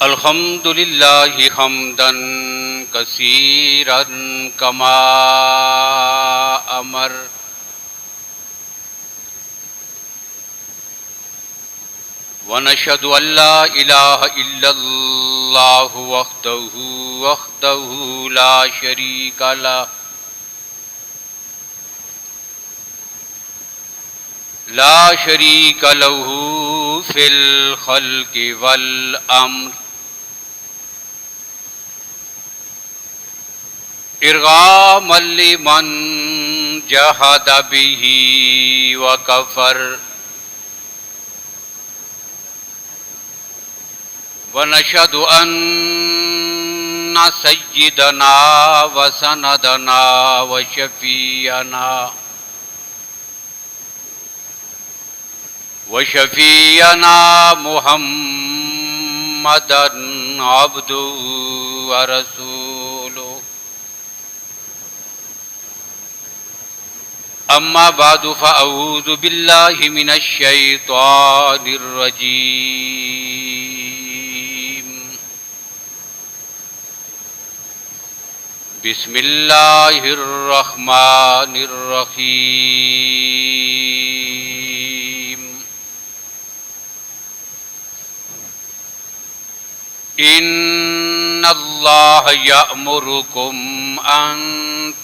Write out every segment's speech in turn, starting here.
الحمد للہ حمدا کثیرا کما امر ونشهد ان لا الہ الا اللہ وحدہ لا شریک لہ فی الخلق والامر ارغاما لمن جحد به وکفر ونشهد ان سیدنا وسندنا وشفیعنا محمدا عبده ورسوله اما بعد فاعوذ باللہ من الشیطان الرجیم بسم اللہ الرحمن الرحیم ان اللہ یأمرکم ان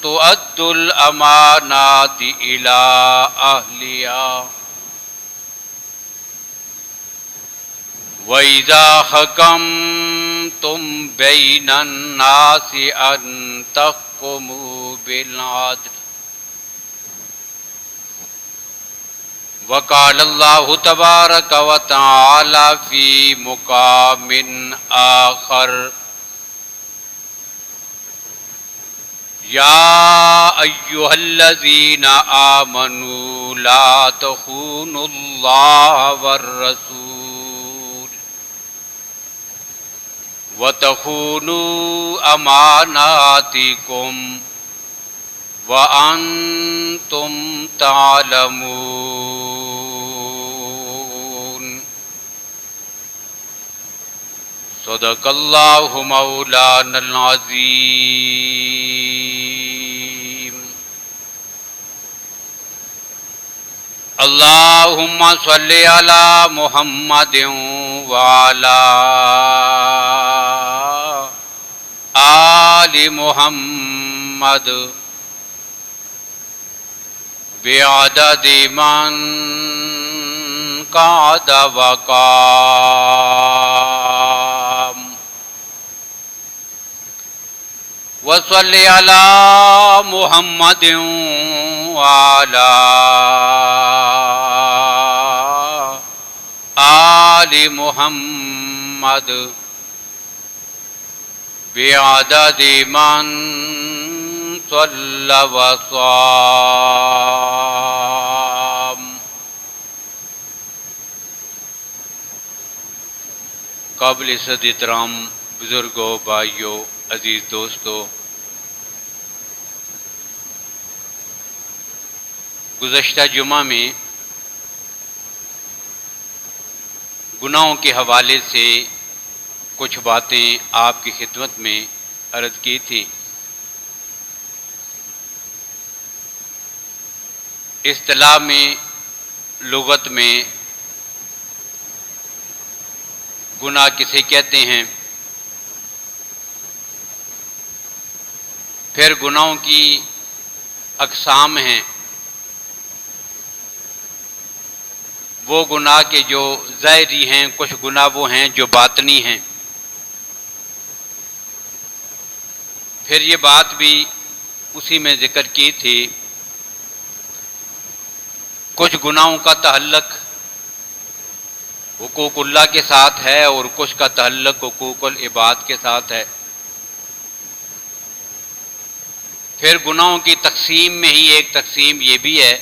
تؤدوا الامانات الی اہلہا وَإِذَا حَكَمْتُمْ بَيْنَ النَّاسِ أَن تَحْكُمُوا بِالْعَدْلِ وقال اللہ تبارک وتعالی فی مقام آخر یا ایہا الذین آمنوا لا تخونوا اللہ والرسول وتخونوا اماناتکم وَأَنْتُمْ تَعْلَمُونَ صدق اللہ مولانا العظیم اللہم صلی علی محمد وعلی آل محمد بعدد من قعد وقام وصلی علی محمد وعلی آل محمد بعدد من صلی وصام قابل عزت احترام بزرگوں، بھائیوں، عزیز دوستو، گزشتہ جمعہ میں گناہوں کے حوالے سے کچھ باتیں آپ کی خدمت میں عرض کی تھی۔ اصطلاح میں، لغت میں گناہ کسے کہتے ہیں، پھر گناہوں کی اقسام ہیں، وہ گناہ کے جو ظاہری ہیں، کچھ گناہ وہ ہیں جو باطنی ہیں۔ پھر یہ بات بھی اسی میں ذکر کی تھی، کچھ گناہوں کا تعلق حقوق اللہ کے ساتھ ہے اور کچھ کا تعلق حقوق العباد کے ساتھ ہے۔ پھر گناہوں کی تقسیم میں ہی ایک تقسیم یہ بھی ہے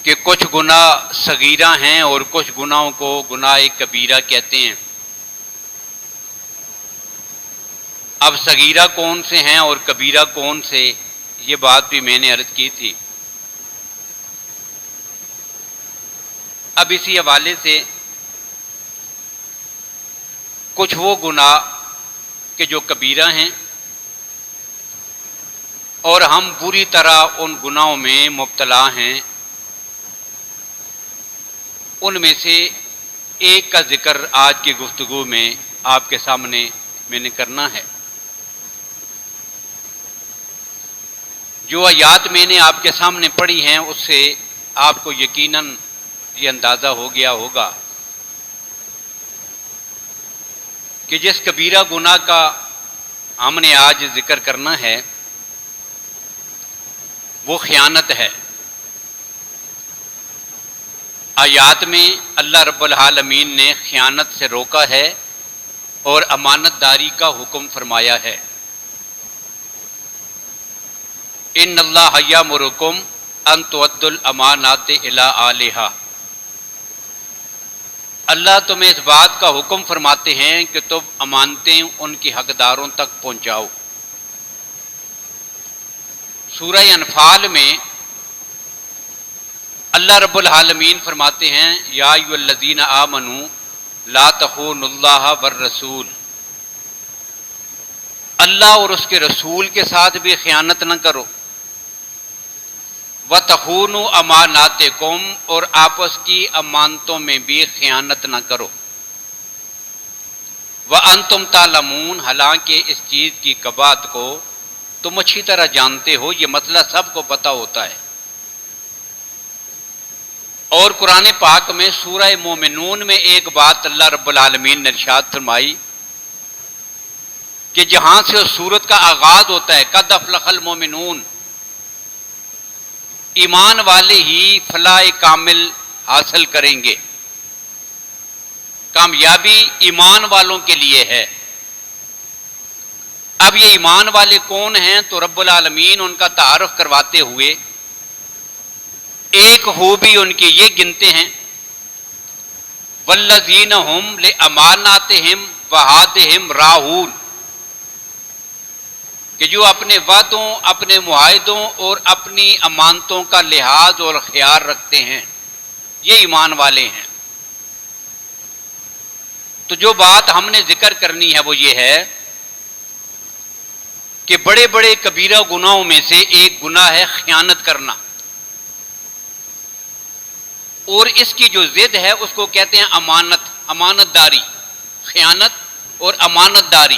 کہ کچھ گناہ صغیرہ ہیں اور کچھ گناہوں کو گناہ کبیرہ کہتے ہیں۔ اب صغیرہ کون سے ہیں اور کبیرہ کون سے، یہ بات بھی میں نے عرض کی تھی۔ اب اسی حوالے سے کچھ وہ گناہ کہ جو کبیرہ ہیں اور ہم بری طرح ان گناہوں میں مبتلا ہیں، ان میں سے ایک کا ذکر آج کی گفتگو میں آپ کے سامنے میں نے کرنا ہے۔ جو آیات میں نے آپ کے سامنے پڑھی ہیں اس سے آپ کو یقیناً یہ اندازہ ہو گیا ہوگا کہ جس کبیرہ گناہ کا ہم نے آج ذکر کرنا ہے وہ خیانت ہے۔ آیات میں اللہ رب العالمین نے خیانت سے روکا ہے اور امانت داری کا حکم فرمایا ہے۔ ان اللہ یامرکم ان تؤدوا الامانات الی اہلھا، اللہ تمہیں اس بات کا حکم فرماتے ہیں کہ تم امانتیں ان کی حقداروں تک پہنچاؤ۔ سورہ انفال میں اللہ رب العالمین فرماتے ہیں یا ایھا الذین آمنوا لا تخونوا اللہ والرسول، اللہ اور اس کے رسول کے ساتھ بھی خیانت نہ کرو، وَتَخُونُوا أَمَانَاتِكُمْ، اور آپس کی امانتوں میں بھی خیانت نہ کرو، وَأَنْتُمْ تَعْلَمُونَ، حالانکہ اس چیز کی قباحت کو تم اچھی طرح جانتے ہو، یہ مسئلہ سب کو پتہ ہوتا ہے۔ اور قرآن پاک میں سورہ مومنون میں ایک بات اللہ رب العالمین نے ارشاد فرمائی کہ جہاں سے اس سورت کا آغاز ہوتا ہے قد افلح المومنون، ایمان والے ہی فلاح کامل حاصل کریں گے، کامیابی ایمان والوں کے لیے ہے۔ اب یہ ایمان والے کون ہیں؟ تو رب العالمین ان کا تعارف کرواتے ہوئے ایک خوبی ان کی یہ گنتے ہیں والذین هم لاماناتہم وعہدہم راعون، کہ جو اپنے وعدوں، اپنے معاہدوں اور اپنی امانتوں کا لحاظ اور خیال رکھتے ہیں، یہ ایمان والے ہیں۔ تو جو بات ہم نے ذکر کرنی ہے وہ یہ ہے کہ بڑے بڑے کبیرہ گناہوں میں سے ایک گناہ ہے خیانت کرنا، اور اس کی جو ضد ہے اس کو کہتے ہیں امانت داری، خیانت اور امانت داری۔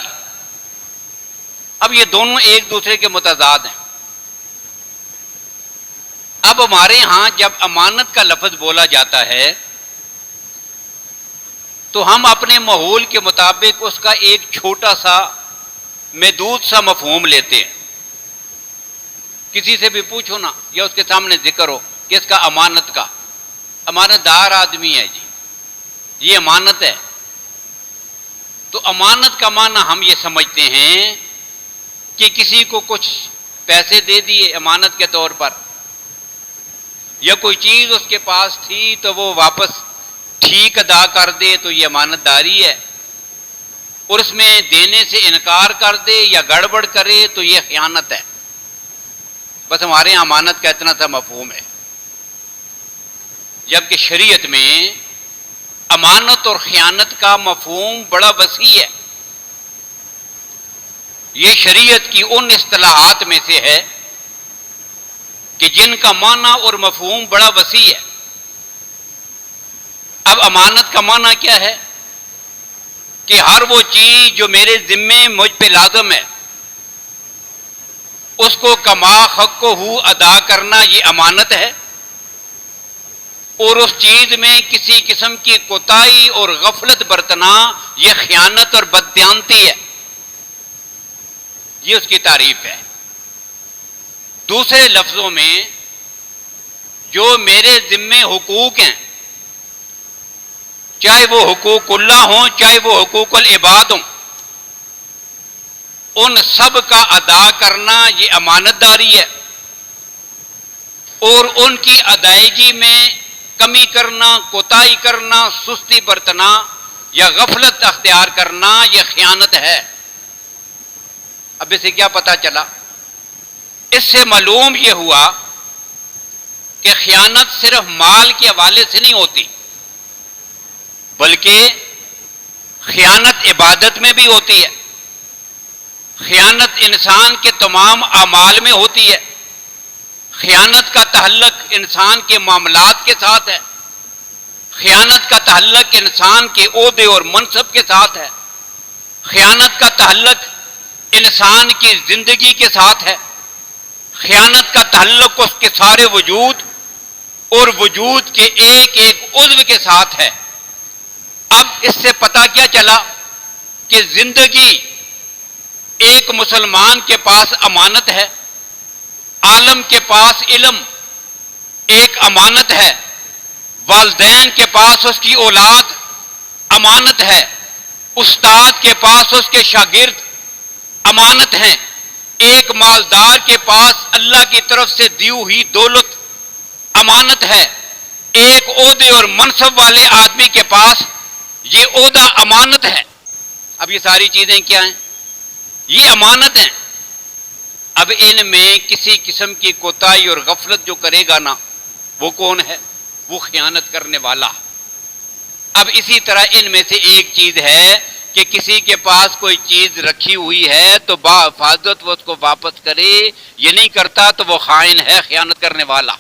اب یہ دونوں ایک دوسرے کے متضاد ہیں۔ اب ہمارے ہاں جب امانت کا لفظ بولا جاتا ہے تو ہم اپنے ماحول کے مطابق اس کا ایک چھوٹا سا محدود سا مفہوم لیتے ہیں۔ کسی سے بھی پوچھو نا یا اس کے سامنے ذکر ہو کہ اس کا امانت کا، امانت دار آدمی ہے جی، یہ امانت ہے۔ تو امانت کا معنی ہم یہ سمجھتے ہیں کہ کسی کو کچھ پیسے دے دیے امانت کے طور پر، یا کوئی چیز اس کے پاس تھی تو وہ واپس ٹھیک ادا کر دے تو یہ امانت داری ہے، اور اس میں دینے سے انکار کر دے یا گڑبڑ کرے تو یہ خیانت ہے۔ بس ہمارے یہاں امانت کا اتنا سا مفہوم ہے، جبکہ شریعت میں امانت اور خیانت کا مفہوم بڑا وسیع ہے۔ یہ شریعت کی ان اصطلاحات میں سے ہے کہ جن کا معنی اور مفہوم بڑا وسیع ہے۔ اب امانت کا معنی کیا ہے کہ ہر وہ چیز جو میرے ذمے مجھ پہ لازم ہے اس کو کما حق کو ہو ادا کرنا، یہ امانت ہے، اور اس چیز میں کسی قسم کی کوتاہی اور غفلت برتنا یہ خیانت اور بددیانتی ہے، یہ اس کی تعریف ہے۔ دوسرے لفظوں میں جو میرے ذمے حقوق ہیں، چاہے وہ حقوق اللہ ہوں چاہے وہ حقوق العباد ہوں، ان سب کا ادا کرنا یہ امانت داری ہے، اور ان کی ادائیگی میں کمی کرنا، کوتاہی کرنا، سستی برتنا یا غفلت اختیار کرنا یہ خیانت ہے۔ اب اسے کیا پتہ چلا؟ اس سے معلوم یہ ہوا کہ خیانت صرف مال کے حوالے سے نہیں ہوتی، بلکہ خیانت عبادت میں بھی ہوتی ہے، خیانت انسان کے تمام اعمال میں ہوتی ہے، خیانت کا تعلق انسان کے معاملات کے ساتھ ہے، خیانت کا تعلق انسان کے عہدے اور منصب کے ساتھ ہے، خیانت کا تعلق انسان کی زندگی کے ساتھ ہے، خیانت کا تعلق اس کے سارے وجود اور وجود کے ایک ایک عضو کے ساتھ ہے۔ اب اس سے پتہ کیا چلا کہ زندگی ایک مسلمان کے پاس امانت ہے، عالم کے پاس علم ایک امانت ہے، والدین کے پاس اس کی اولاد امانت ہے، استاد کے پاس اس کے شاگرد امانت ہیں، ایک مالدار کے پاس اللہ کی طرف سے دی ہوئی دولت امانت ہے، ایک عہدے اور منصب والے آدمی کے پاس یہ عہدہ امانت ہے۔ اب یہ ساری چیزیں کیا ہیں؟ یہ امانت ہیں۔ اب ان میں کسی قسم کی کوتاہی اور غفلت جو کرے گا نا، وہ کون ہے؟ وہ خیانت کرنے والا۔ اب اسی طرح ان میں سے ایک چیز ہے کہ کسی کے پاس کوئی چیز رکھی ہوئی ہے تو بحفاظت وہ اس کو واپس کرے، یہ نہیں کرتا تو وہ خائن ہے، خیانت کرنے والا۔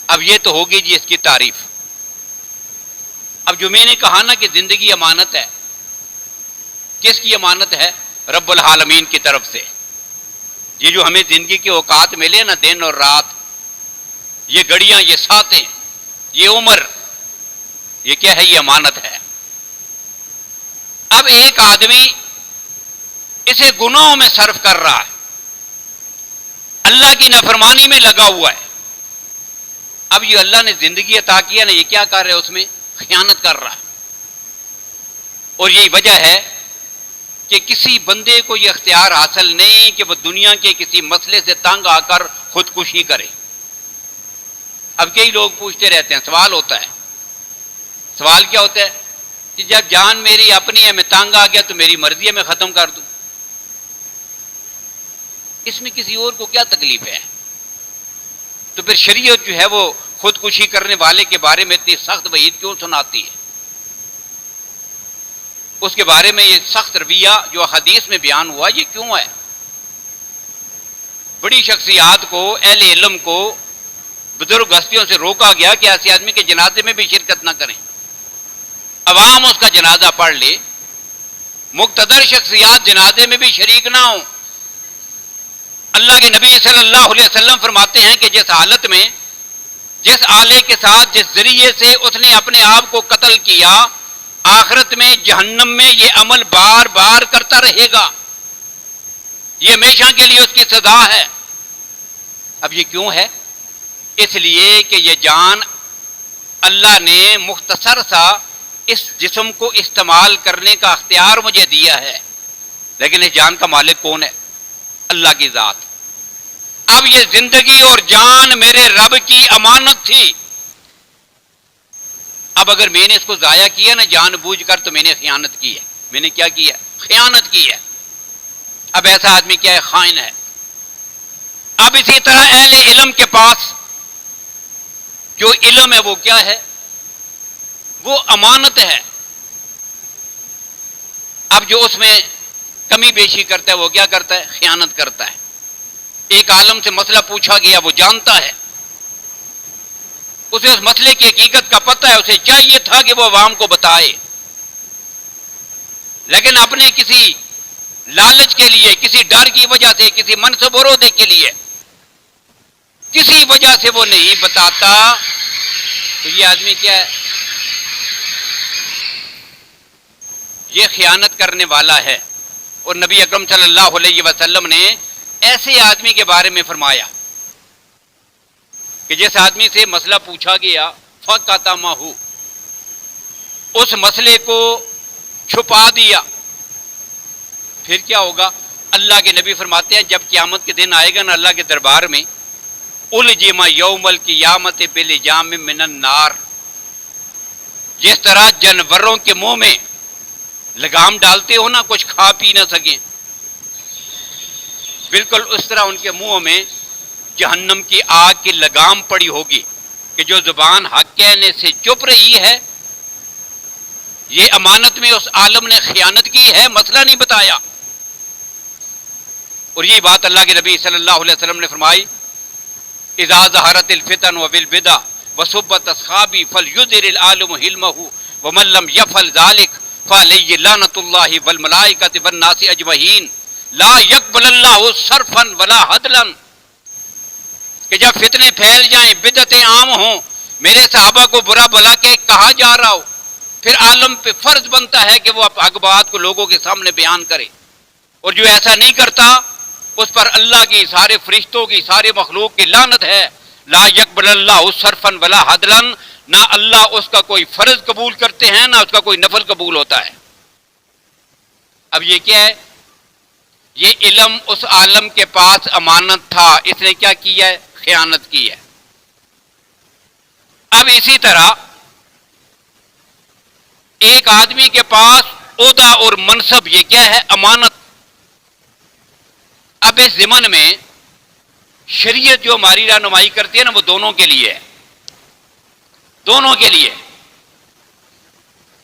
اب یہ تو ہوگی جی اس کی تعریف۔ اب جو میں نے کہا نا کہ زندگی امانت ہے، کس کی امانت ہے؟ رب العالمین کی طرف سے۔ یہ جو ہمیں زندگی کے اوقات ملے نا، دن اور رات، یہ گھڑیاں، یہ ساتیں، یہ عمر، یہ کیا ہے؟ یہ امانت ہے۔ اب ایک آدمی اسے گناہوں میں صرف کر رہا ہے، اللہ کی نافرمانی میں لگا ہوا ہے۔ اب یہ اللہ نے زندگی عطا کیا نا، یہ کیا کر رہا ہے؟ اس میں خیانت کر رہا ہے۔ اور یہی وجہ ہے کہ کسی بندے کو یہ اختیار حاصل نہیں کہ وہ دنیا کے کسی مسئلے سے تنگ آ کر خودکشی کرے۔ اب کئی لوگ پوچھتے رہتے ہیں، سوال ہوتا ہے، سوال کیا ہوتا ہے کہ جب جان میری اپنی ہے، میں تنگ آ گیا تو میری مرضی ہے، میں ختم کر دوں۔ اس میں کسی اور کو کیا تکلیف ہے؟ تو پھر شریعت جو ہے وہ خودکشی کرنے والے کے بارے میں اتنی سخت وعید کیوں سناتی ہے؟ اس کے بارے میں یہ سخت رویہ جو حدیث میں بیان ہوا، یہ کیوں ہے؟ بڑی شخصیات کو، اہل علم کو، بزرگ ہستیوں سے روکا گیا کہ ایسے آدمی کے جنازے میں بھی شرکت نہ کریں، عوام اس کا جنازہ پڑھ لے، مقتدر شخصیات جنازے میں بھی شریک نہ ہوں۔ اللہ کے نبی صلی اللہ علیہ وسلم فرماتے ہیں کہ جس حالت میں، جس آلے کے ساتھ، جس ذریعے سے اس نے اپنے آپ کو قتل کیا، آخرت میں جہنم میں یہ عمل بار بار کرتا رہے گا، یہ ہمیشہ کے لیے اس کی سزا ہے۔ اب یہ کیوں ہے؟ اس لیے کہ یہ جان اللہ نے مختصر سا اس جسم کو استعمال کرنے کا اختیار مجھے دیا ہے، لیکن اس جان کا مالک کون ہے؟ اللہ کی ذات۔ اب یہ زندگی اور جان میرے رب کی امانت تھی، اب اگر میں نے اس کو ضائع کیا نا جان بوجھ کر، تو میں نے خیانت کی ہے۔ میں نے کیا کیا؟ خیانت کی ہے۔ اب ایسا آدمی کیا ہے؟ خائن ہے۔ اب اسی طرح اہل علم کے پاس جو علم ہے وہ کیا ہے؟ وہ امانت ہے۔ اب جو اس میں کمی بیشی کرتا ہے وہ کیا کرتا ہے؟ خیانت کرتا ہے۔ ایک عالم سے مسئلہ پوچھا گیا، وہ جانتا ہے، اسے اس مسئلے کی حقیقت کا پتہ ہے، اسے چاہیے تھا کہ وہ عوام کو بتائے، لیکن اپنے کسی لالچ کے لیے، کسی ڈر کی وجہ سے، کسی منصب اور عہدے کے لیے، کسی وجہ سے وہ نہیں بتاتا، تو یہ آدمی کیا ہے؟ یہ خیانت کرنے والا ہے۔ اور نبی اکرم صلی اللہ علیہ وسلم نے ایسے آدمی کے بارے میں فرمایا کہ جس آدمی سے مسئلہ پوچھا گیا، فَقَتَمَهُ، اس مسئلے کو چھپا دیا، پھر کیا ہوگا؟ اللہ کے نبی فرماتے ہیں جب قیامت کے دن آئے گا نا اللہ کے دربار میں، اُلْجِمَ یوم القیامت بِلِجَامٍ مِّنَ النَّارِ، جس طرح جانوروں کے منہ میں لگام ڈالتے ہو نا کچھ کھا پی نہ سکیں، بالکل اس طرح ان کے منہ میں جہنم کی آگ کی لگام پڑی ہوگی کہ جو زبان حق کہنے سے چپ رہی ہے، یہ امانت میں اس عالم نے خیانت کی ہے، مسئلہ نہیں بتایا۔ اور یہ بات اللہ کے نبی صلی اللہ علیہ وسلم نے فرمائی، اذا ظہرت الفتن وبالبدع وسبت اصحابی فلیظہر العالم حلمہ ومن لم یفعل ذلک فعلیہ لعنۃ اللہ والملائکۃ والناس اجمعین لا یقبل اللہ صرفا ولا عدلا، کہ جب فتنے پھیل جائیں، بدعتیں عام ہوں، میرے صحابہ کو برا بھلا کے کہا جا رہا ہو، پھر عالم پہ فرض بنتا ہے کہ وہ حق بات کو لوگوں کے سامنے بیان کرے، اور جو ایسا نہیں کرتا اس پر اللہ کی، سارے فرشتوں کی، سارے مخلوق کی لعنت ہے۔ لا یقبل اللہ صرفا ولا عدلا، نہ اللہ اس کا کوئی فرض قبول کرتے ہیں نہ اس کا کوئی نفل قبول ہوتا ہے۔ اب یہ کیا ہے؟ یہ علم اس عالم کے پاس امانت تھا، اس نے کیا کیا ہے؟ خیانت کی ہے۔ اب اسی طرح ایک آدمی کے پاس عہدہ اور منصب، یہ کیا ہے؟ امانت۔ اب اس ضمن میں شریعت جو ہماری رہنمائی کرتی ہے نا، وہ دونوں کے لیے ہے، دونوں کے لیے،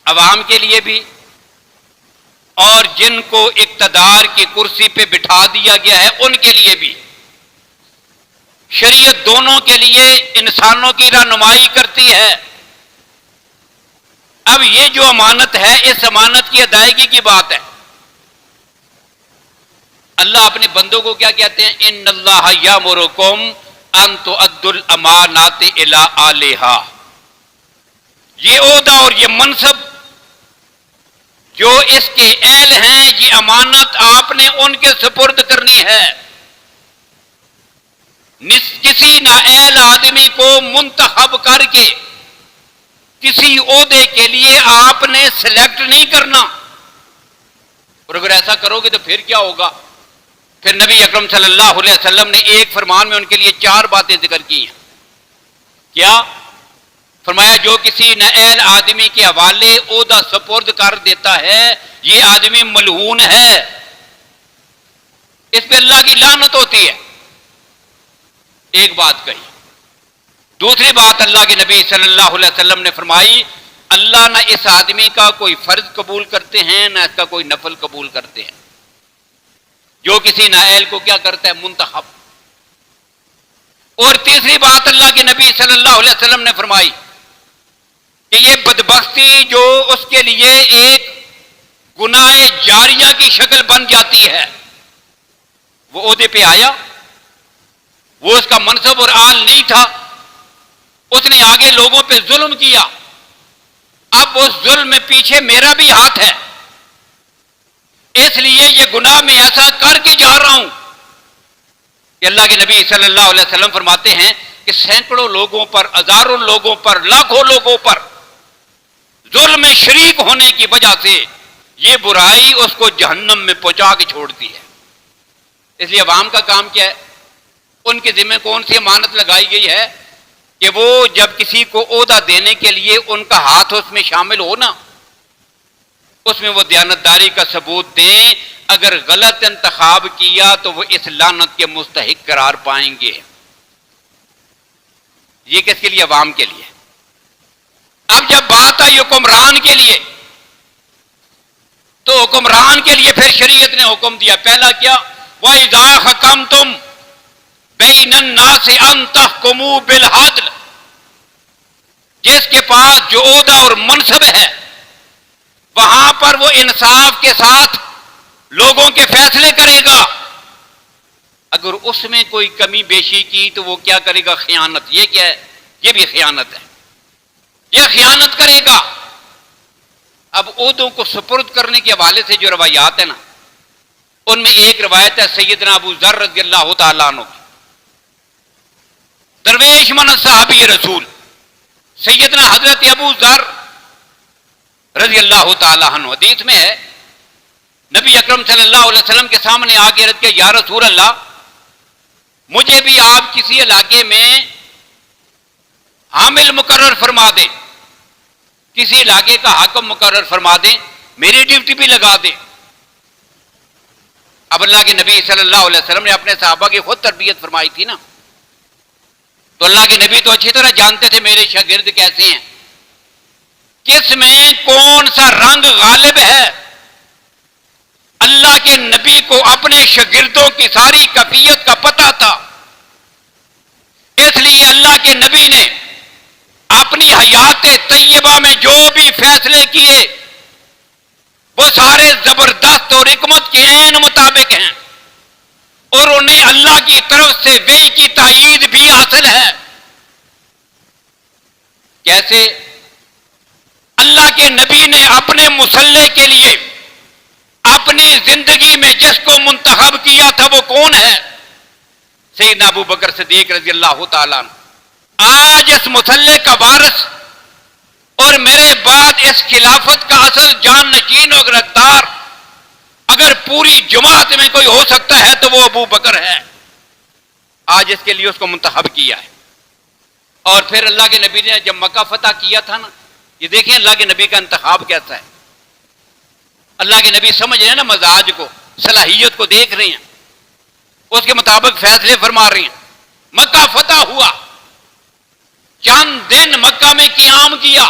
عوام کے لیے بھی اور جن کو اقتدار کی کرسی پہ بٹھا دیا گیا ہے ان کے لیے بھی۔ شریعت دونوں کے لیے انسانوں کی رہنمائی کرتی ہے۔ اب یہ جو امانت ہے، اس امانت کی ادائیگی کی بات ہے۔ اللہ اپنے بندوں کو کیا کہتے ہیں؟ ان اللہ یامرکم ان تؤدوا الامانات الی اہلھا۔ یہ عہدہ اور یہ منصب جو اس کے اہل ہیں، یہ امانت آپ نے ان کے سپرد کرنی ہے۔ کسی نااہل آدمی کو منتخب کر کے کسی عہدے کے لیے آپ نے سلیکٹ نہیں کرنا، اور اگر ایسا کرو گے تو پھر کیا ہوگا؟ پھر نبی اکرم صلی اللہ علیہ وسلم نے ایک فرمان میں ان کے لیے 4 باتیں ذکر کی ہیں۔ کیا فرمایا؟ جو کسی نااہل آدمی کے حوالے عہدہ سپرد کر دیتا ہے، یہ آدمی ملعون ہے، اس پہ اللہ کی لعنت ہوتی ہے۔ ایک بات کہی۔ دوسری بات اللہ کے نبی صلی اللہ علیہ وسلم نے فرمائی، اللہ نہ اس آدمی کا کوئی فرض قبول کرتے ہیں نہ اس کا کوئی نفل قبول کرتے ہیں۔ جو کسی نااہل کو کیا کرتا ہے؟ منتخب۔ اور تیسری بات اللہ کے نبی صلی اللہ علیہ وسلم نے فرمائی کہ یہ بدبختی جو اس کے لیے ایک گناہ جاریہ کی شکل بن جاتی ہے، وہ عہدے پہ آیا، وہ اس کا منصب اور آل نہیں تھا، اس نے آگے لوگوں پہ ظلم کیا، اب اس ظلم میں پیچھے میرا بھی ہاتھ ہے، اس لیے یہ گناہ میں ایسا کر کے جا رہا ہوں کہ اللہ کے نبی صلی اللہ علیہ وسلم فرماتے ہیں کہ سینکڑوں لوگوں پر، ہزاروں لوگوں پر، لاکھوں لوگوں پر ظلم میں شریک ہونے کی وجہ سے یہ برائی اس کو جہنم میں پہنچا کے چھوڑتی ہے۔ اس لیے عوام کا کام کیا ہے؟ ان کے ذمہ کون سی امانت لگائی گئی ہے کہ وہ جب کسی کو عہدہ دینے کے لیے ان کا ہاتھ اس میں شامل ہو نا، اس میں وہ دیانتداری کا ثبوت دیں۔ اگر غلط انتخاب کیا تو وہ اس لعنت کے مستحق قرار پائیں گے۔ یہ کس کے لیے؟ عوام کے لیے۔ اب جب بات آئی حکمران کے لیے، تو حکمران کے لیے پھر شریعت نے حکم دیا۔ پہلا کیا؟ وَإِذَا حَكَمْتُمْ بَيْنَ النَّاسِ أَن تَحْكُمُوا بِالْعَدْلِ، جس کے پاس جو عہدہ اور منصب ہے وہاں پر وہ انصاف کے ساتھ لوگوں کے فیصلے کرے گا۔ اگر اس میں کوئی کمی بیشی کی تو وہ کیا کرے گا؟ خیانت۔ یہ کیا ہے؟ یہ بھی خیانت ہے، یہ خیانت کرے گا۔ اب عہدوں کو سپرد کرنے کے حوالے سے جو روایات ہیں نا، ان میں ایک روایت ہے سیدنا ابو ذر رضی اللہ تعالیٰ عنہ کی، درویش من صحابی رسول سیدنا حضرت ابو ذر رضی اللہ تعالیٰ عنہ، حدیث میں ہے نبی اکرم صلی اللہ علیہ وسلم کے سامنے آگے رکھ کے، یا رسول اللہ، مجھے بھی آپ کسی علاقے میں حامل مقرر فرما دیں، کسی علاقے کا حاکم مقرر فرما دیں، میری ڈیوٹی بھی لگا دیں۔ اب اللہ کے نبی صلی اللہ علیہ وسلم نے اپنے صحابہ کی خود تربیت فرمائی تھی نا، تو اللہ کے نبی تو اچھی طرح جانتے تھے میرے شاگرد کیسے ہیں، کس میں کون سا رنگ غالب ہے. اللہ کے نبی کو اپنے شاگردوں کی ساری کیفیت کا پتہ تھا، اس لیے اللہ کے نبی نے اپنی حیات طیبہ میں جو بھی فیصلے کیے وہ سارے زبردست اور حکمت کے عین مطابق ہیں، اور انہیں اللہ کی طرف سے وحی کی تائید بھی حاصل ہے. کیسے؟ اللہ کے نبی نے اپنے مصلح کے لیے اپنی زندگی میں جس کو منتخب کیا تھا وہ کون ہے؟ سیدنا ابو بکر صدیق رضی اللہ تعالیٰ عنہ. آج اس مصلح کا وارث اور میرے بعد اس خلافت کا اصل جان نشین اور گرفتار اگر پوری جماعت میں کوئی ہو سکتا ہے تو وہ ابو بکر ہے. آج اس کے لیے اس کو منتخب کیا ہے. اور پھر اللہ کے نبی نے جب مکہ فتح کیا تھا نا، یہ دیکھیں اللہ کے نبی کا انتخاب کیسا ہے. اللہ کے نبی سمجھ رہے ہیں نا مزاج کو، صلاحیت کو دیکھ رہے ہیں، اس کے مطابق فیصلے فرما رہے ہیں. مکہ فتح ہوا، چند دن مکہ میں قیام کیا.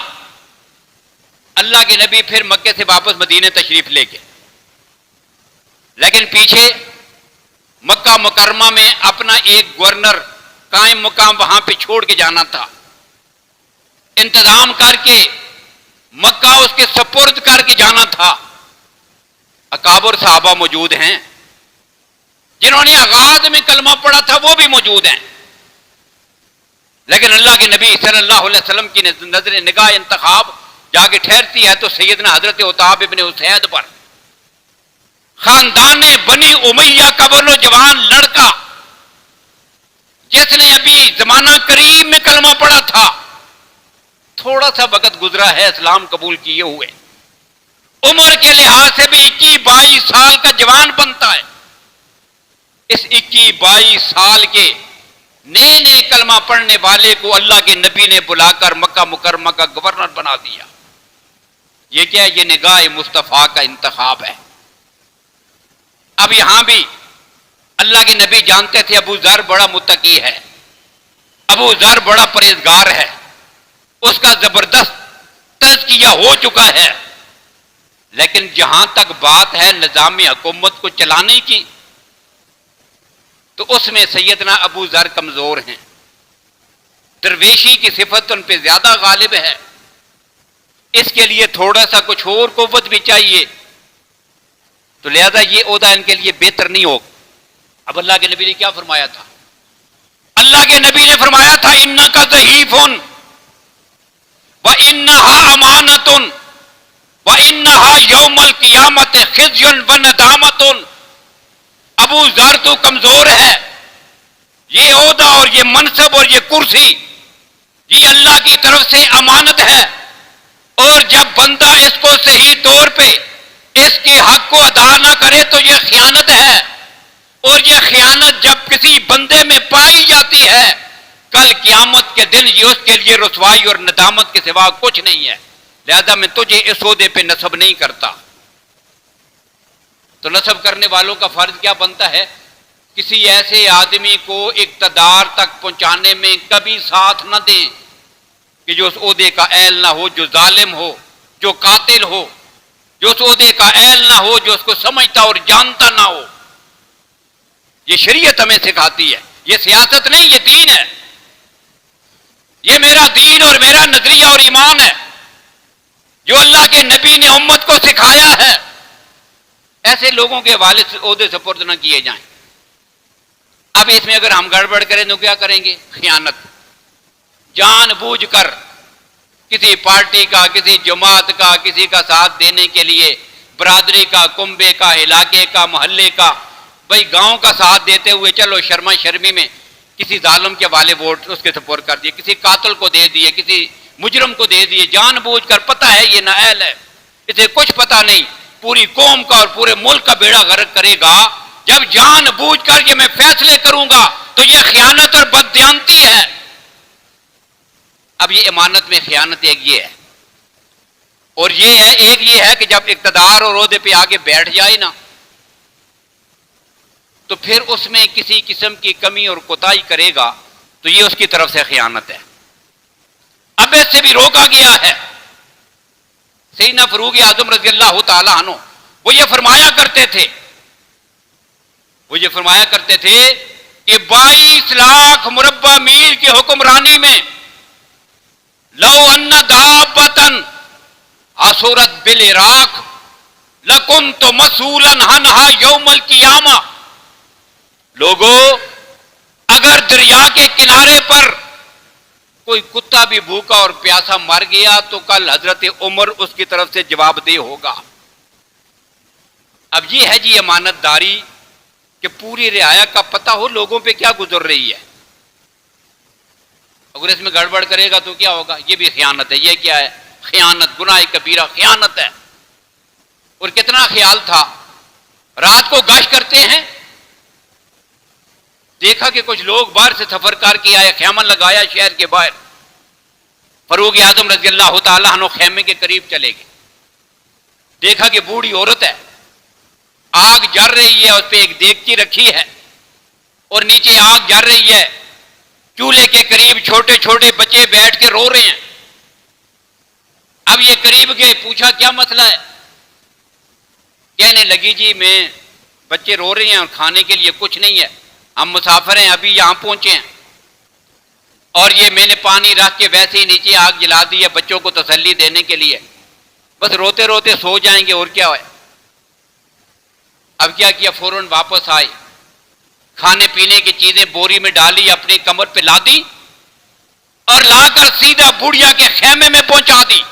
اللہ کے نبی پھر مکے سے واپس مدینے تشریف لے گئے، لیکن پیچھے مکہ مکرمہ میں اپنا ایک گورنر قائم مقام وہاں پہ چھوڑ کے جانا تھا. انتظام کر کے مکہ اس کے سپرد کر کے جانا تھا. اکابر صحابہ موجود ہیں، جنہوں نے آغاز میں کلمہ پڑھا تھا وہ بھی موجود ہیں، لیکن اللہ کے نبی صلی اللہ علیہ وسلم کی نظر نگاہ انتخاب جا کے ٹھہرتی ہے تو سیدنا حضرت عتاب ابن اسید پر. خاندان بنی امیہ کا وہ نوجوان لڑکا جس نے ابھی زمانہ قریب میں کلمہ پڑھا تھا، تھوڑا سا وقت گزرا ہے اسلام قبول کیے ہوئے، عمر کے لحاظ سے بھی 21-22 سال کا جوان بنتا ہے. اس 21-22 سال کے نئے نئے کلمہ پڑھنے والے کو اللہ کے نبی نے بلا کر مکہ مکرمہ کا گورنر بنا دیا. یہ کیا ہے؟ یہ نگاہ مصطفیٰ کا انتخاب ہے. اب یہاں بھی اللہ کے نبی جانتے تھے ابو ذر بڑا متقی ہے، ابو ذر بڑا پرہیزگار ہے، اس کا زبردست تزکیہ ہو چکا ہے. لیکن جہاں تک بات ہے نظام حکومت کو چلانے کی تو اس میں سیدنا ابو ذر کمزور ہیں. درویشی کی صفت ان پہ زیادہ غالب ہے. اس کے لیے تھوڑا سا کچھ اور قوت بھی چاہیے، تو لہذا یہ عہدہ ان کے لیے بہتر نہیں ہوگا. اب اللہ کے نبی نے کیا فرمایا تھا؟ اللہ کے نبی نے فرمایا تھا انکا ضعیفٌ وانھا امانۃ وانھا یوم القیامۃ خزی وندامۃ. ابو ذر تو کمزور ہے، یہ عہدہ اور یہ منصب اور یہ کرسی یہ اللہ کی طرف سے امانت ہے، اور جب بندہ اس کو صحیح طور پہ اس کے حق کو ادا نہ کرے تو یہ خیانت ہے، اور یہ خیانت جب کسی بندے میں پائی جاتی ہے کل قیامت کے دن یہ اس کے لیے رسوائی اور ندامت کے سوا کچھ نہیں ہے. لہذا میں تجھے اس عہدے پہ نصب نہیں کرتا. تو نصب کرنے والوں کا فرض کیا بنتا ہے؟ کسی ایسے آدمی کو اقتدار تک پہنچانے میں کبھی ساتھ نہ دیں کہ جو اس عہدے کا اہل نہ ہو، جو ظالم ہو، جو قاتل ہو، جو اس عہدے کا اہل نہ ہو، جو اس کو سمجھتا اور جانتا نہ ہو. یہ شریعت ہمیں سکھاتی ہے، یہ سیاست نہیں، یہ دین ہے. یہ میرا دین اور میرا نظریہ اور ایمان ہے جو اللہ کے نبی نے امت کو سکھایا ہے. ایسے لوگوں کے حوالے سے عہدے سپرد نہ کیے جائیں. اب اس میں اگر ہم گڑبڑ کریں تو کیا کریں گے؟ خیانت. جان بوجھ کر کسی پارٹی کا، کسی جماعت کا، کسی کا ساتھ دینے کے لیے برادری کا، کنبے کا، علاقے کا، محلے کا، بھائی گاؤں کا ساتھ دیتے ہوئے چلو شرما شرمی میں کسی ظالم کے والے ووٹ اس کے سپورٹ کر دیے، کسی قاتل کو دے دیے، کسی مجرم کو دے دیے، جان بوجھ کر. پتہ ہے یہ نااہل ہے، اسے کچھ پتہ نہیں، پوری قوم کا اور پورے ملک کا بیڑا غرق کرے گا. جب جان بوجھ کر کے میں فیصلے کروں گا تو یہ خیانت اور بددیانتی ہے. اب یہ امانت میں خیانت ایک یہ ہے، اور یہ ہے ایک یہ ہے کہ جب اقتدار اور عہدے پہ آگے بیٹھ جائے نا تو پھر اس میں کسی قسم کی کمی اور کوتاہی کرے گا تو یہ اس کی طرف سے خیانت ہے. اب اس سے بھی روکا گیا ہے. سیدنا فاروق اعظم رضی اللہ تعالیٰ عنہ وہ یہ فرمایا کرتے تھے کہ 22 لاکھ مربع میل کی حکمرانی میں لو ان دابتن عصورت بالعراق لکنت مسئولا عنہا یوم القیامہ. لوگوں، اگر دریا کے کنارے پر کوئی کتا بھی بھوکا اور پیاسا مر گیا تو کل حضرت عمر اس کی طرف سے جواب دہ ہوگا. اب یہ ہے جی امانت داری کہ پوری رعایا کا پتہ ہو لوگوں پہ کیا گزر رہی ہے. اگر اس میں گڑبڑ کرے گا تو کیا ہوگا؟ یہ بھی خیانت ہے. یہ کیا ہے؟ خیانت، گناہ کبیرہ خیانت ہے. اور کتنا خیال تھا، رات کو گشت کرتے ہیں، دیکھا کہ کچھ لوگ باہر سے سفر کر کے آئے، خیمہ لگایا شہر کے باہر. فاروق اعظم رضی اللہ تعالیٰ عنہ خیمے کے قریب چلے گئے، دیکھا کہ بوڑھی عورت ہے، آگ جل رہی ہے، اس پہ ایک دیگچی رکھی ہے اور نیچے آگ جل رہی ہے. چولہے کے قریب چھوٹے چھوٹے بچے بیٹھ کے رو رہے ہیں. اب یہ قریب گئے، پوچھا کیا مسئلہ ہے؟ کہنے لگی جی میں بچے رو رہے ہیں اور کھانے کے لیے کچھ نہیں ہے، ہم مسافر ہیں، ابھی یہاں پہنچے ہیں، اور یہ میں نے پانی رکھ کے ویسے ہی نیچے آگ جلا دی ہے بچوں کو تسلی دینے کے لیے، بس روتے روتے سو جائیں گے اور کیا ہے. اب کیا کیا، فوراً واپس آئے، کھانے پینے کی چیزیں بوری میں ڈالی، اپنی کمر پہ لا دی اور لا کر سیدھا بڑھیا کے خیمے میں پہنچا دی.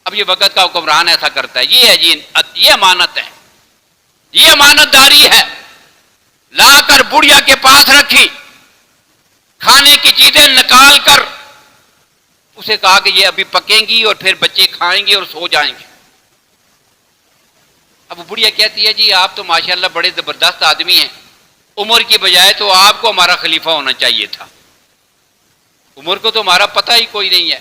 اب یہ وقت کا حکمران ایسا کرتا ہے. یہ ہے جی، یہ امانت ہے، یہ امانت داری ہے. لا کر بڑھیا کے پاس رکھی، کھانے کی چیزیں نکال کر اسے کہا کہ یہ ابھی پکیں گی اور پھر بچے کھائیں گے اور سو جائیں گے. اب بڑھیا کہتی ہے جی آپ تو ماشاءاللہ بڑے زبردست آدمی ہیں، عمر کی بجائے تو آپ کو ہمارا خلیفہ ہونا چاہیے تھا، عمر کو تو ہمارا پتہ ہی کوئی نہیں ہے.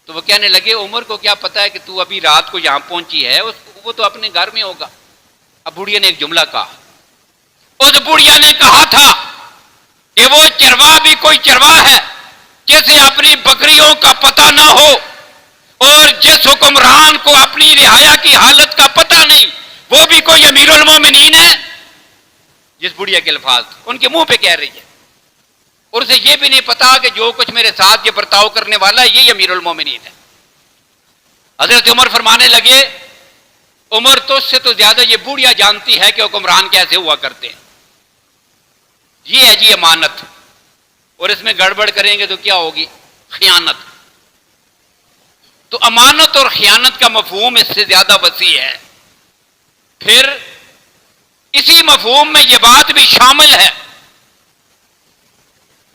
تو وہ کہنے لگے عمر کو کیا پتہ ہے کہ تو ابھی رات کو یہاں پہنچی ہے، وہ تو اپنے گھر میں ہوگا. اب بڑھیا نے ایک جملہ کہا، اس بڑھیا نے کہا تھا کہ وہ چرواہ بھی کوئی چرواہ ہے جسے اپنی بکریوں کا پتہ نہ ہو، اور جس حکمران کو اپنی رعایا کی حالت کا پتہ نہیں وہ بھی کوئی امیر المومنین ہے. جس بڑھیا کے الفاظ ان کے منہ پہ کہہ رہی ہے، اور اسے یہ بھی نہیں پتا کہ جو کچھ میرے ساتھ یہ برتاؤ کرنے والا ہے یہی امیر المومنین ہے. حضرت عمر فرمانے لگے عمر تو اس سے تو زیادہ یہ بوڑھیا جانتی ہے کہ حکمران کیسے ہوا کرتے ہیں. یہ ہے جی امانت، اور اس میں گڑبڑ کریں گے تو کیا ہوگی؟ خیانت. تو امانت اور خیانت کا مفہوم اس سے زیادہ وسیع ہے. پھر اسی مفہوم میں یہ بات بھی شامل ہے،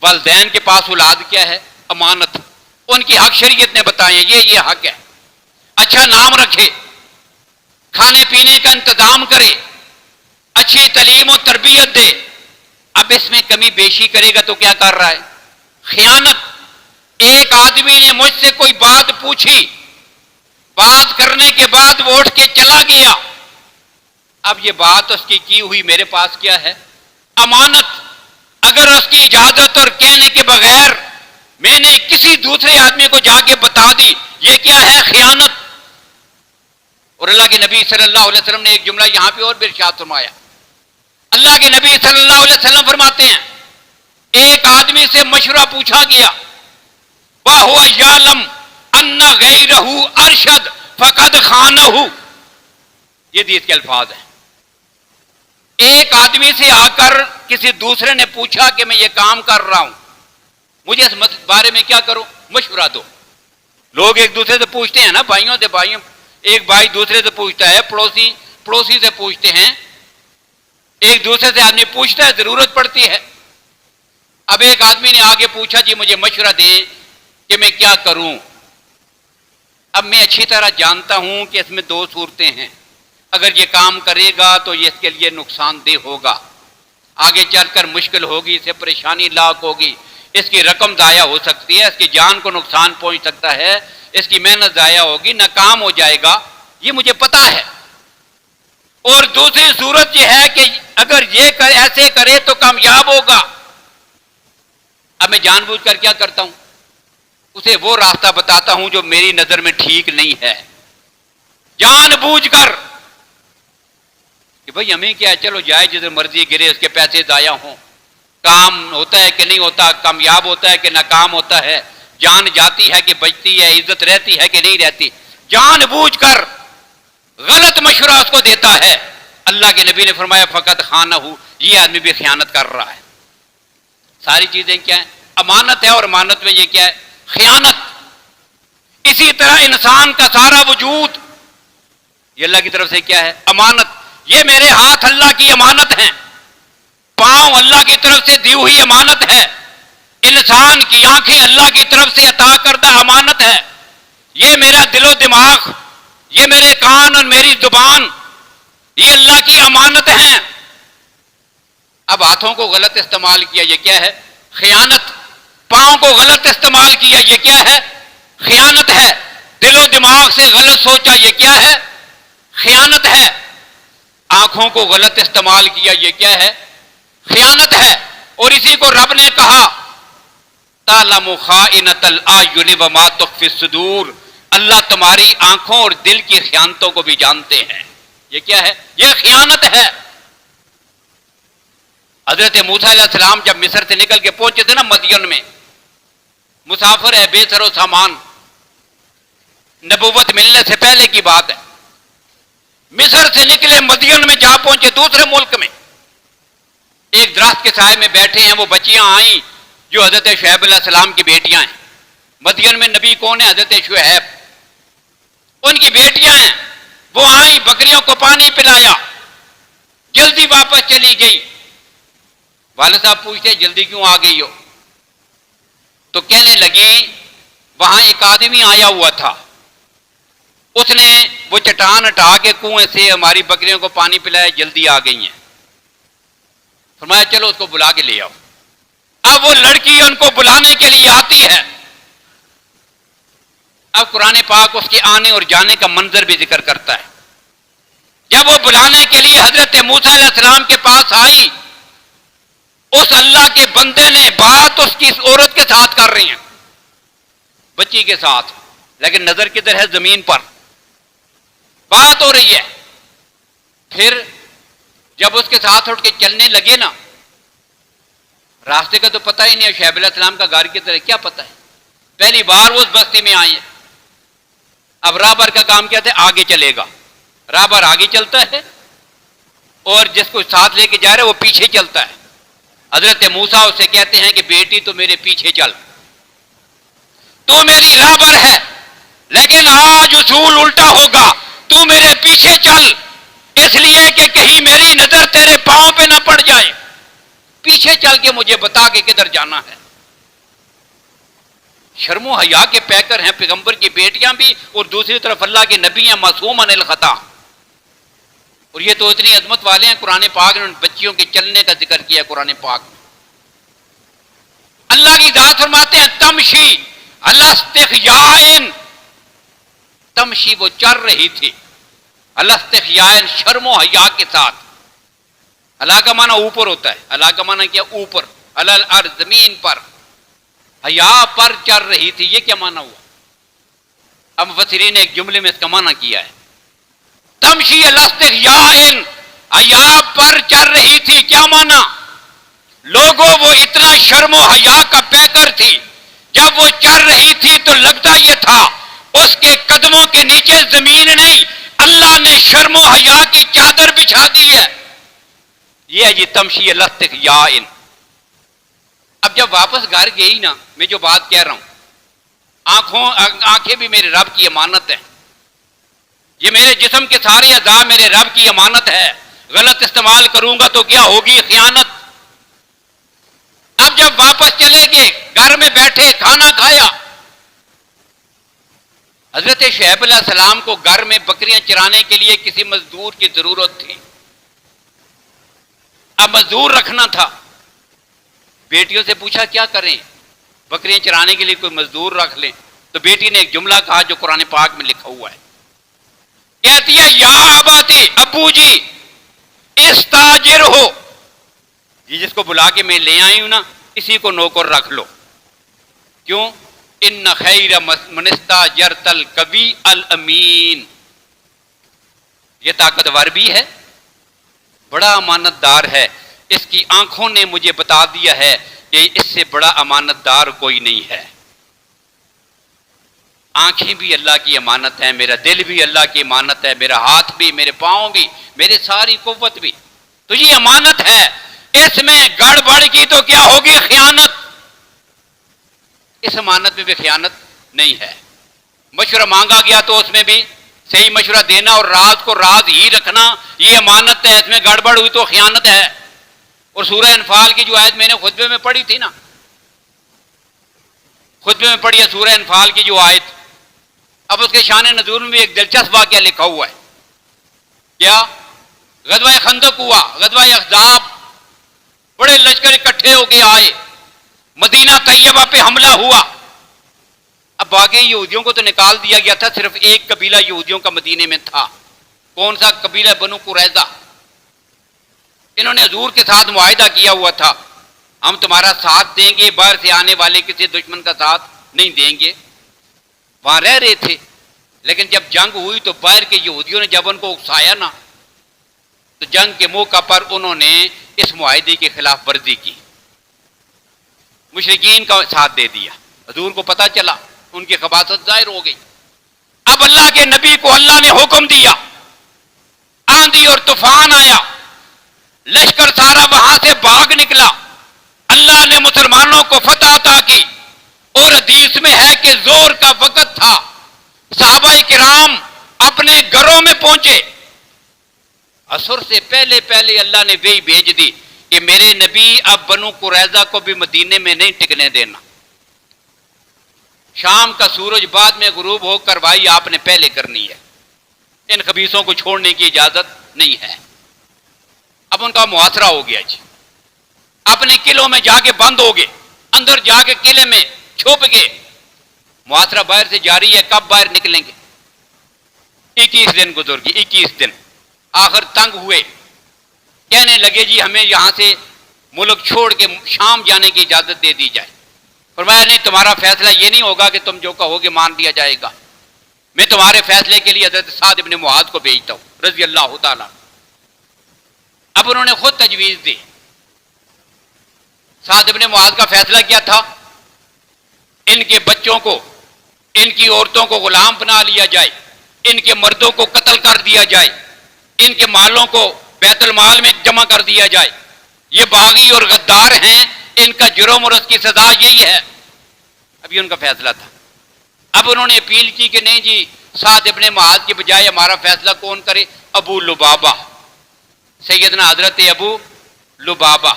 والدین کے پاس اولاد کیا ہے؟ امانت. ان کی حق شریعت نے بتائے، یہ حق ہے. اچھا نام رکھے، کھانے پینے کا انتظام کرے، اچھی تعلیم و تربیت دے. اب اس میں کمی بیشی کرے گا تو کیا کر رہا ہے؟ خیانت. ایک آدمی نے مجھ سے کوئی بات پوچھی، بات کرنے کے بعد وہ اٹھ کے چلا گیا. اب یہ بات اس کی ہوئی میرے پاس کیا ہے؟ امانت. اگر اس کی اجازت اور کہنے کے بغیر میں نے کسی دوسرے آدمی کو جا کے بتا دی، یہ کیا ہے؟ خیانت. اور اللہ کے نبی صلی اللہ علیہ وسلم نے ایک جملہ یہاں پہ اور بھی ارشاد فرمایا. اللہ کے نبی صلی اللہ علیہ وسلم فرماتے ہیں ایک آدمی سے مشورہ پوچھا گیا، وَهُوَ يَعْلَمُ أَنَّ غَيْرَهُ أَرْشَدَ فَقَدْ خَانَهُ. یہ حدیث کے الفاظ ہیں. ایک آدمی سے آ کر کسی دوسرے نے پوچھا کہ میں یہ کام کر رہا ہوں، مجھے اس بارے میں کیا کروں؟ مشورہ دو. لوگ ایک دوسرے سے پوچھتے ہیں نا، بھائیوں سے بھائیوں، ایک بھائی دوسرے سے پوچھتا ہے، پڑوسی سے پوچھتے ہیں، ایک دوسرے سے آدمی پوچھتا ہے، ضرورت پڑتی ہے. اب ایک آدمی نے آگے پوچھا جی مجھے مشورہ دیں کہ میں کیا کروں. اب میں اچھی طرح جانتا ہوں کہ اس میں دو صورتیں ہیں، اگر یہ کام کرے گا تو یہ اس کے لیے نقصان دہ ہوگا، آگے چل کر مشکل ہوگی، اسے پریشانی لاحق ہوگی، اس کی رقم ضائع ہو سکتی ہے، اس کی جان کو نقصان پہنچ سکتا ہے، اس کی محنت ضائع ہوگی، ناکام ہو جائے گا، یہ مجھے پتا ہے. اور دوسری صورت یہ ہے کہ اگر یہ ایسے کرے تو کامیاب ہوگا. اب میں جان بوجھ کر کیا کرتا ہوں؟ اسے وہ راستہ بتاتا ہوں جو میری نظر میں ٹھیک نہیں ہے، جان بوجھ کر کہ بھئی ہمیں کیا ہے، چلو جائے جدھر مرضی گرے، اس کے پیسے ضائع ہوں، کام ہوتا ہے کہ نہیں ہوتا، کامیاب ہوتا ہے کہ ناکام ہوتا ہے، جان جاتی ہے کہ بچتی ہے، عزت رہتی ہے کہ نہیں رہتی، جان بوجھ کر غلط مشورہ اس کو دیتا ہے۔ اللہ کے نبی نے فرمایا فقط خانہ ہو، یہ آدمی بھی خیانت کر رہا ہے۔ ساری چیزیں کیا ہیں؟ امانت ہے، اور امانت میں یہ کیا ہے؟ خیانت۔ اسی طرح انسان کا سارا وجود یہ اللہ کی طرف سے کیا ہے؟ امانت۔ یہ میرے ہاتھ اللہ کی امانت ہیں، پاؤں اللہ کی طرف سے دی ہوئی امانت ہے، انسان کی آنکھیں اللہ کی طرف سے عطا کردہ امانت ہے، یہ میرا دل و دماغ، یہ میرے کان اور میری زبان، یہ اللہ کی امانت ہیں۔ اب ہاتھوں کو غلط استعمال کیا، یہ کیا ہے؟ خیانت۔ پاؤں کو غلط استعمال کیا، یہ کیا ہے؟ خیانت ہے۔ دل و دماغ سے غلط سوچا، یہ کیا ہے؟ خیانت ہے۔ آنکھوں کو غلط استعمال کیا، یہ کیا ہے؟ خیانت ہے۔ اور اسی کو رب نے کہا تعلم خائنۃ الاعین وما تخفی الصدور، اللہ تمہاری آنکھوں اور دل کی خیانتوں کو بھی جانتے ہیں۔ یہ کیا ہے؟ یہ خیانت ہے۔ حضرت موسیٰ علیہ السلام جب مصر سے نکل کے پہنچے تھے نا مدین میں، مسافر ہے، بے سر و سامان، نبوت ملنے سے پہلے کی بات ہے، مصر سے نکلے مدین میں جا پہنچے، دوسرے ملک میں، ایک درخت کے سائے میں بیٹھے ہیں، وہ بچیاں آئیں جو حضرت شعیب علیہ السلام کی بیٹیاں ہیں۔ مدین میں نبی کون ہے؟ حضرت شعیب، ان کی بیٹیاں ہیں۔ وہ آئیں، بکریوں کو پانی پلایا، جلدی واپس چلی گئی۔ والد صاحب پوچھتے جلدی کیوں آ گئی ہو؟ تو کہنے لگی وہاں ایک آدمی آیا ہوا تھا، اس نے وہ چٹان ہٹا کے کنویں سے ہماری بکریوں کو پانی پلایا، جلدی آ گئی ہیں۔ فرمایا چلو اس کو بلا کے لے آؤ۔ اب وہ لڑکی ان کو بلانے کے لیے آتی ہے۔ اب قرآن پاک اس کے آنے اور جانے کا منظر بھی ذکر کرتا ہے۔ جب وہ بلانے کے لیے حضرت موسیٰ علیہ السلام کے پاس آئی، اس اللہ کے بندے نے بات اس کی اس عورت کے ساتھ کر رہی ہیں، بچی کے ساتھ، لیکن نظر کدھر ہے؟ زمین پر بات ہو رہی ہے۔ پھر جب اس کے ساتھ اٹھ کے چلنے لگے نا، راستے کا تو پتہ ہی نہیں ہے، شعیب علیہ السلام کا گھر کدھر ہے کیا پتہ ہے، پہلی بار وہ اس بستی میں آئی ہے۔ اب راہبر کا کام کیا تھا؟ آگے چلے گا، راہبر آگے چلتا ہے اور جس کو ساتھ لے کے جا رہے وہ پیچھے چلتا ہے۔ حضرت موسیٰ اسے کہتے ہیں کہ بیٹی تو میرے پیچھے چل، تو میری راہبر ہے، لیکن آج اصول الٹا ہوگا، تو میرے پیچھے چل، اس لیے کہ کہیں میری نظر تیرے پاؤں پہ نہ پڑ جائے، پیچھے چل کے مجھے بتا کہ کدھر جانا ہے۔ شرم و حیا کے پیکر ہیں پیغمبر کی بیٹیاں بھی، اور دوسری طرف اللہ کے نبی ہیں معصوم عن الخطا، اور یہ تو اتنی عظمت والے ہیں۔ قرآن پاک نے ان بچیوں کے چلنے کا ذکر کیا قرآن پاک میں۔ اللہ کی ذات فرماتے ہیں تمشی اللہ استحیاء، تمشی وہ چل رہی تھی، اللہ استحیاء شرم و حیا کے ساتھ۔ اللہ کا معنی اوپر ہوتا ہے، اللہ کا معنی کیا؟ اوپر، علی الارض زمین پر، حیا پر چل رہی تھی، یہ کیا معنی ہوا؟ اب مفسرین نے ایک جملے میں اس کا معنی کیا ہے، تمشی اللہ استحیاء، حیا پر چل رہی تھی، کیا معنی؟ لوگوں وہ اتنا شرم و حیا کا پیکر تھی، جب وہ چل رہی تھی تو لگتا یہ تھا اس کے قدموں کے نیچے زمین نہیں، اللہ نے شرم و حیا کی چادر بچھا دی ہے۔ یہ ہے جی تمشی اللہ استحیاء۔ اب جب واپس گھر گئی نا، میں جو بات کہہ رہا ہوں، آنکھیں بھی میرے رب کی امانت ہے، یہ میرے جسم کے سارے اعضاء میرے رب کی امانت ہے، غلط استعمال کروں گا تو کیا ہوگی؟ خیانت۔ اب جب واپس چلے گئے، گھر میں بیٹھے، کھانا کھایا، حضرت شعیب علیہ السلام کو گھر میں بکریاں چرانے کے لیے کسی مزدور کی ضرورت تھی۔ اب مزدور رکھنا تھا، بیٹیوں سے پوچھا کیا کریں، بکریاں چرانے کے لیے کوئی مزدور رکھ لیں۔ تو بیٹی نے ایک جملہ کہا جو قرآن پاک میں لکھا ہوا ہے، کہتی ہے یا اباتی، ابو جی استاجر ہو، یہ جس کو بلا کے میں لے آئی ہوں نا، اسی کو نوکر رکھ لو۔ کیوں؟ ان خیر من استاجرت القوی الامین، یہ طاقتور بھی ہے، بڑا امانت دار ہے، اس کی آنکھوں نے مجھے بتا دیا ہے کہ اس سے بڑا امانت دار کوئی نہیں ہے۔ آنکھیں بھی اللہ کی امانت ہے، میرا دل بھی اللہ کی امانت ہے، میرا ہاتھ بھی، میرے پاؤں بھی، میرے ساری قوت بھی، تو یہ امانت ہے، اس میں گڑبڑ کی تو کیا ہوگی؟ خیانت۔ اس امانت میں بھی خیانت نہیں ہے۔ مشورہ مانگا گیا تو اس میں بھی صحیح مشورہ دینا اور راز کو راز ہی رکھنا، یہ امانت ہے، اس میں گڑبڑ ہوئی تو خیانت ہے۔ اور سورہ انفال کی جو آیت میں نے خطبے میں پڑھی تھی نا، خطبے میں پڑھی ہے سورہ انفال کی جو آیت، اب اس کے شان نزول میں بھی ایک دلچسپ واقعہ لکھا ہوا ہے۔ کیا؟ غزوہ خندق ہوا، غزوہ احزاب، بڑے لشکر اکٹھے ہو کے آئے، مدینہ طیبہ پہ حملہ ہوا۔ اب باقی یہودیوں کو تو نکال دیا گیا تھا، صرف ایک قبیلہ یہودیوں کا مدینے میں تھا۔ کون سا قبیلہ؟ بنو قریظہ۔ انہوں نے حضور کے ساتھ معاہدہ کیا ہوا تھا، ہم تمہارا ساتھ دیں گے، باہر سے آنے والے کسی دشمن کا ساتھ نہیں دیں گے۔ وہاں رہ رہے تھے، لیکن جب جنگ ہوئی تو باہر کے یہودیوں نے جب ان کو اکسایا نا، تو جنگ کے موقع پر انہوں نے اس معاہدے کی خلاف ورزی کی، مشرکین کا ساتھ دے دیا۔ حضور کو پتہ چلا، ان کی خباثت ظاہر ہو گئی۔ اب اللہ کے نبی کو اللہ نے حکم دیا، آندھی اور طوفان آیا، لشکر سارا وہاں سے بھاگ نکلا، اللہ نے مسلمانوں کو فتح عطا کی۔ اور حدیث میں ہے کہ زور کا وقت تھا، صحابہ کرام اپنے گھروں میں پہنچے، عصر سے پہلے پہلے اللہ نے وحی بھیج دی کہ میرے نبی اب بنو قریظہ کو بھی مدینے میں نہیں ٹکنے دینا، شام کا سورج بعد میں غروب ہو کر بھائی آپ نے پہلے کرنی ہے، ان خبیثوں کو چھوڑنے کی اجازت نہیں ہے۔ اب ان کا محاصرہ ہو گیا جی، اپنے قلعوں میں جا کے بند ہو گئے، اندر جا کے قلعے میں چھپ گئے، محاصرہ باہر سے جاری ہے، کب باہر نکلیں گے؟ 21 دن گزر گئے، 21 دن، آخر تنگ ہوئے، کہنے لگے جی ہمیں یہاں سے ملک چھوڑ کے شام جانے کی اجازت دے دی جائے۔ فرمایا نہیں، تمہارا فیصلہ یہ نہیں ہوگا کہ تم جو کہو گے مان لیا جائے گا، میں تمہارے فیصلے کے لیے حضرت سعد ابن معاذ کو بھیجتا ہوں رضی اللہ تعالیٰ۔ اب انہوں نے خود تجویز دی۔ سعد ابن معاذ کا فیصلہ کیا تھا؟ ان کے بچوں کو، ان کی عورتوں کو غلام بنا لیا جائے، ان کے مردوں کو قتل کر دیا جائے، ان کے مالوں کو بیت المال میں جمع کر دیا جائے، یہ باغی اور غدار ہیں، ان کا جرم اور اس کی سزا یہی ہے۔ اب یہ ان کا فیصلہ تھا۔ اب انہوں نے اپیل کی کہ نہیں جی، سعد ابن معاذ کے بجائے ہمارا فیصلہ کون کرے؟ ابو لبابہ، سیدنا حضرت ابو لبابہ۔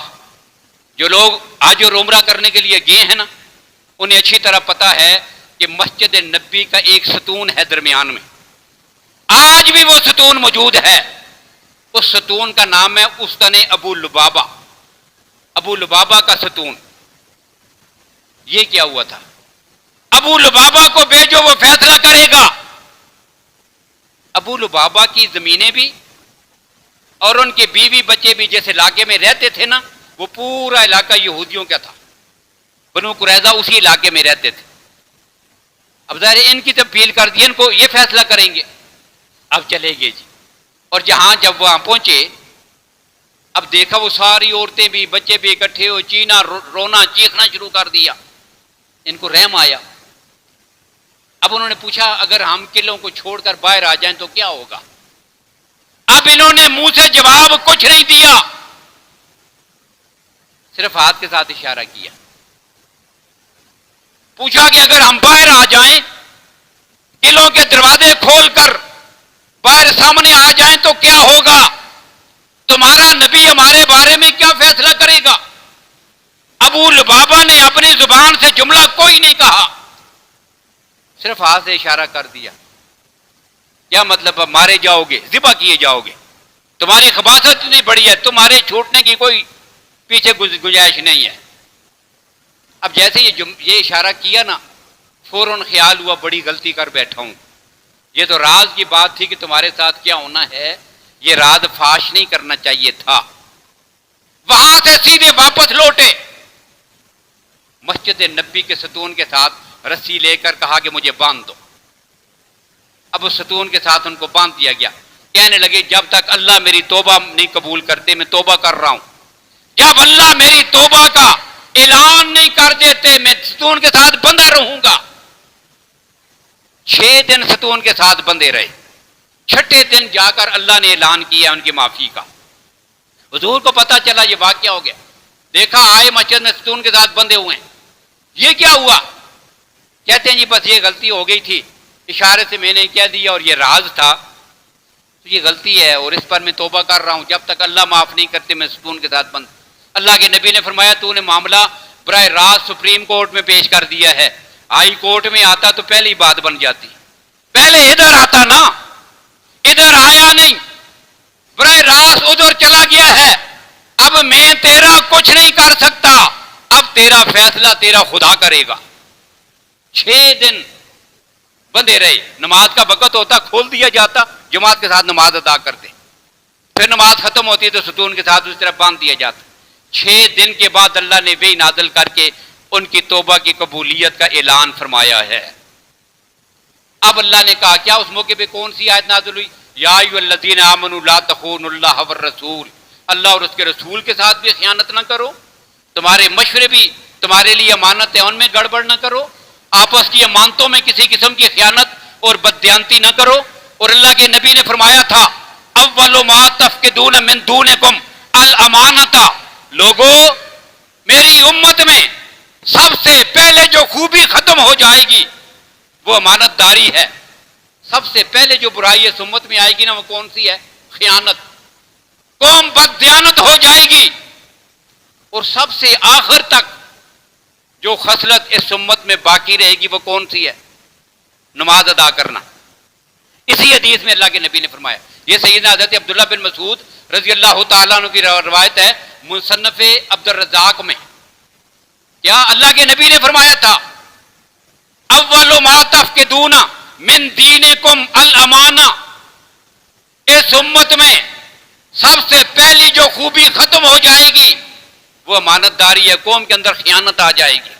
جو لوگ آج اور عمرہ کرنے کے لیے گئے ہیں نا، انہیں اچھی طرح پتا ہے کہ مسجد نبی کا ایک ستون ہے درمیان میں، آج بھی وہ ستون موجود ہے، اس ستون کا نام ہے استن ابو لبابہ، ابو لبابہ کا ستون۔ یہ کیا ہوا تھا؟ ابو لبابہ کو بھیجو، وہ فیصلہ کرے گا۔ ابو لبابہ کی زمینیں بھی اور ان کے بیوی بچے بھی جس علاقے میں رہتے تھے نا، وہ پورا علاقہ یہودیوں کا تھا، بنو قریظہ اسی علاقے میں رہتے تھے۔ اب ظاہر ان کی تبدیل کر دی، ان کو یہ فیصلہ کریں گے، اب چلے گئے جی۔ اور جب وہاں پہنچے، اب دیکھا وہ ساری عورتیں بھی بچے بھی اکٹھے ہو، چینا رونا چیخنا شروع کر دیا، ان کو رحم آیا۔ اب انہوں نے پوچھا اگر ہم قلعوں کو چھوڑ کر باہر آ جائیں تو کیا ہوگا؟ اب انہوں نے منہ سے جواب کچھ نہیں دیا، صرف ہاتھ کے ساتھ اشارہ کیا۔ پوچھا کہ اگر ہم باہر آ جائیں، قلعوں کے دروازے کھول کر باہر سامنے آ جائیں تو کیا ہوگا؟ تمہارا نبی ہمارے بارے میں کیا فیصلہ کرے گا؟ ابو لبابہ نے اپنی زبان سے جملہ کوئی نہیں کہا، صرف ہاتھ سے اشارہ کر دیا۔ کیا مطلب؟ مارے جاؤ گے، ذبح کیے جاؤ گے، تمہاری خباثت اتنی بڑی ہے، تمہارے چھوٹنے کی کوئی پیچھے گنجائش نہیں ہے۔ اب جیسے یہ اشارہ کیا نا، فوراً خیال ہوا بڑی غلطی کر بیٹھا ہوں، یہ تو راز کی بات تھی کہ تمہارے ساتھ کیا ہونا ہے، یہ راز فاش نہیں کرنا چاہیے تھا۔ وہاں سے سیدھے واپس لوٹے، مسجد نبی کے ستون کے ساتھ رسی لے کر کہا کہ مجھے باندھ دو۔ اب اس ستون کے ساتھ ان کو باندھ دیا گیا۔ کہنے لگے جب تک اللہ میری توبہ نہیں قبول کرتے میں توبہ کر رہا ہوں، جب اللہ میری توبہ کا اعلان نہیں کر دیتے میں ستون کے ساتھ بندھا رہوں گا۔ 6 دن ستون کے ساتھ بندھے رہے، 6ٹھے دن جا کر اللہ نے اعلان کیا ان کی معافی کا۔ حضور کو پتا چلا یہ واقعہ ہو گیا، دیکھا آئے مسجد میں ستون کے ساتھ بندھے ہوئے ہیں، یہ کیا ہوا؟ کہتے ہیں جی بس یہ غلطی ہو گئی تھی، اشارے سے میں نے کہہ دیا اور یہ راز تھا، تو یہ غلطی ہے اور اس پر میں توبہ کر رہا ہوں، جب تک اللہ معاف نہیں کرتے میں ستون کے ساتھ بند۔ اللہ کے نبی نے فرمایا تو نے معاملہ براہ راست سپریم کورٹ میں پیش کر دیا ہے، ہائی کورٹ میں آتا تو پہلی بات بن جاتی، پہلے ادھر آتا نا، ادھر آیا نہیں، براہ راست ادھر چلا گیا ہے۔ اب میں تیرا کچھ نہیں کر سکتا، اب تیرا فیصلہ تیرا خدا کرے گا۔ 6 دن بندے رہے، نماز کا وقت ہوتا کھول دیا جاتا، جماعت کے ساتھ نماز ادا کرتے، پھر نماز ختم ہوتی تو ستون کے ساتھ اس طرح باندھ دیا جاتا۔ 6 دن کے بعد اللہ نے وحی نازل کر کے ان کی توبہ کی قبولیت کا اعلان فرمایا ہے۔ اب اللہ نے کہا کیا اس موقع پہ کون سی آیت نازل ہوئی؟ یا ایھا الذین آمنوا لا تخونوا اللہ والرسول، اللہ اور اس کے رسول کے ساتھ بھی خیانت نہ کرو، تمہارے مشورے بھی تمہارے لیے امانت ہے ان میں گڑبڑ نہ کرو، آپس کی امانتوں میں کسی قسم کی خیانت اور بددیانتی نہ کرو۔ اور اللہ کے نبی نے فرمایا تھا اول ما تفقدون من دونکم الامانۃ، لوگوں میری امت میں سب سے پہلے جو خوبی ختم ہو جائے گی وہ امانت داری ہے۔ سب سے پہلے جو برائی اس امت میں آئے گی نا وہ کون سی ہے؟ خیانت، قوم بددیانت ہو جائے گی۔ اور سب سے آخر تک جو خصلت اس امت میں باقی رہے گی وہ کون سی ہے؟ نماز ادا کرنا۔ اسی حدیث میں اللہ کے نبی نے فرمایا، یہ سیدنا حضرت عبداللہ بن مسعود رضی اللہ تعالیٰ عنہ کی روایت ہے مصنف عبد الرزاق میں، کیا اللہ کے نبی نے فرمایا تھا اول ما تفقدون من دینکم الامانہ، اس امت میں سب سے پہلی جو خوبی ختم ہو جائے گی وہ امانت داری ہے، قوم کے اندر خیانت آ جائے گی۔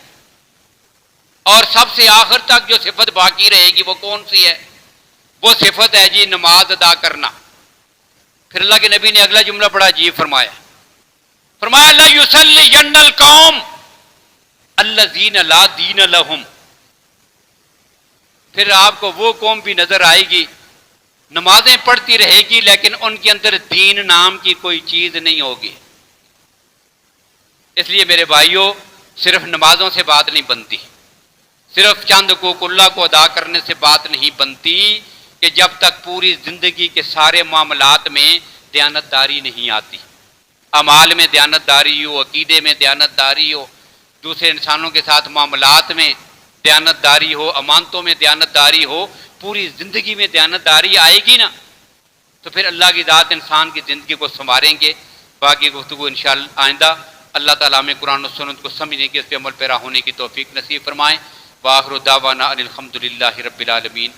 اور سب سے آخر تک جو صفت باقی رہے گی وہ کون سی ہے؟ وہ صفت ہے جی نماز ادا کرنا۔ پھر اللہ کے نبی نے اگلا جملہ بڑا عجیب فرمایا، فرمایا لَيُصَلِّيَنَّ الْقَوْمُ الَّذِينَ لَا دِينَ لَهُمْ، پھر آپ کو وہ قوم بھی نظر آئے گی نمازیں پڑھتی رہے گی لیکن ان کے اندر دین نام کی کوئی چیز نہیں ہوگی۔ اس لیے میرے بھائیوں صرف نمازوں سے بات نہیں بنتی، صرف چند حقوق اللہ کو ادا کرنے سے بات نہیں بنتی، کہ جب تک پوری زندگی کے سارے معاملات میں دیانت داری نہیں آتی، اعمال میں دیانت داری ہو، عقیدے میں دیانت داری ہو، دوسرے انسانوں کے ساتھ معاملات میں دیانت داری ہو، امانتوں میں دیانت داری ہو، پوری زندگی میں دیانت داری آئے گی نا تو پھر اللہ کی ذات انسان کی زندگی کو سنواریں گے۔ باقی گفتگو انشاءاللہ آئندہ۔ اللہ تعالیٰ ہمیں قرآن و سنت کو سمجھنے کی، اس پہ عمل پیرا ہونے کی توفیق نصیب فرمائیں۔ وآخر دعوانا ان الحمد للہ رب العالمین۔